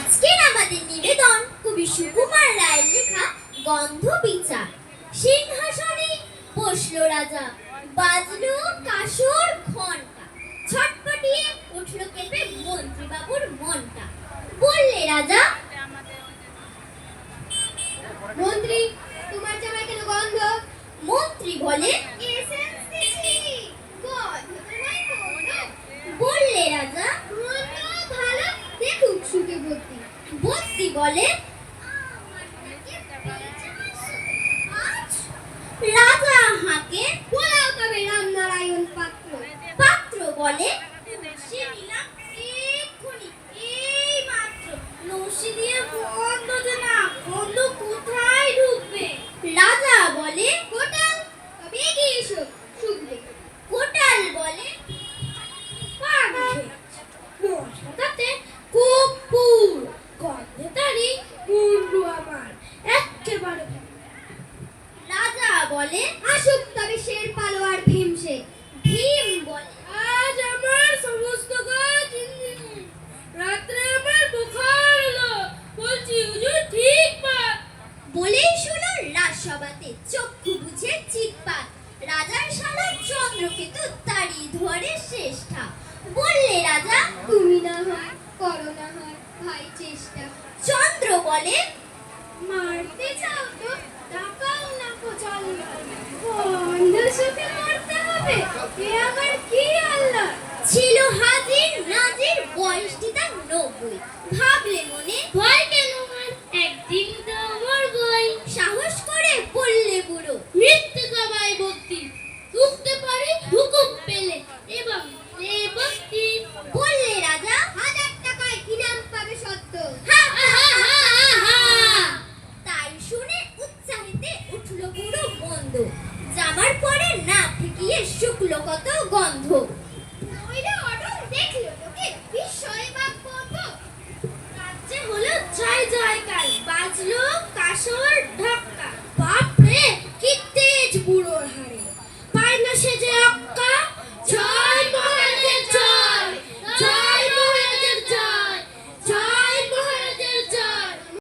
আজকের আমাদের নিবেদন কবি সুকুমার রায়ের লেখা গন্ধ বিচার। সিংহাসনে বসলো রাজা, বাজলো কাসর ঘন্টা, ছটপটিয়ে উঠলো কেঁপে মন্ত্রী বাবুর মনটা। বললে রাজা, মন্ত্রী, তোমার জামায় কেন গন্ধ? মন্ত্রী বলে, এসেন্স দিছি, গন্ধ তো নাই কোনো। বললে রাজা, গন্ধ ভালো, দেখুক সুখে ভর্তি। বদ্যি বলে, আজ রাজা হাঁকে। বলাও তবে রামনারায়ণ পাত্র। পাত্র বলে, নসি নিলাম এক্ষুনি, এই মাত্র। নসি দিয়ে বন্ধ যে না, বন্ধ কোথায় ঢুকবে? রাজা বলে, কোটাল, তবে এগিয়ে এসো, শুকবে। কোটাল বলে, মশাটাতে কর্পূর, গন্ধে তারি মুন্ডু আমার এক্কেবারে। রাজা বলে, আসুক তবে শের পালোয়ার ভীমসে। ভীম বলে, আজ আমার সমস্ত কাজ ইঞ্জিনি, রাত্রে আমার বুখার হলো, বলছি হুজুর ঠিক পাক। বলেই শুনো রাজসভাতে চক্ষু বুঝে চিৎপাত। রাজার শালা চন্দ্রকেতু তাড়ি ধরে শ্রেষ্ঠা। বললে রাজা, তুমি না হয় করো না হয় ভাই চেষ্টা। চন্দ্র বলে, মারতে চাও তো টাকাও না কো চলে। গন্ধ শুকে মরতে হবে, এ আবার কি আল্লাহ? ছিল হাজির নাজির, বয়সটি তার 90। ভাবলে মনে, ভয় কেন আমার, একদিন তো মরবই। সাহস করে বললে বুড়ো, মৃত্যু সবাই ভক্তি, ঢুকতে পারে হুকুম পেলে এবং ভক্তি। বললে রাজা, 1000 টাকায় ইনাম পাবে সত্য। হা হা হা হা হা। তাই শুনে উৎসাহিতে উঠল বুড়ো মন্দ, জামার পরে না ঠেকিয়ে শুকলো কত গন্ধ। ওইটা অটল দেখলো লোকে বিস্ময়ে বাক কত। রাজ্যে হলো জয় জয়কার, বাজলো কাসর ঢাক্কা। বাপরে কি তেজ বুড়োর হাড়ে, পায় না সে যে অক্কা।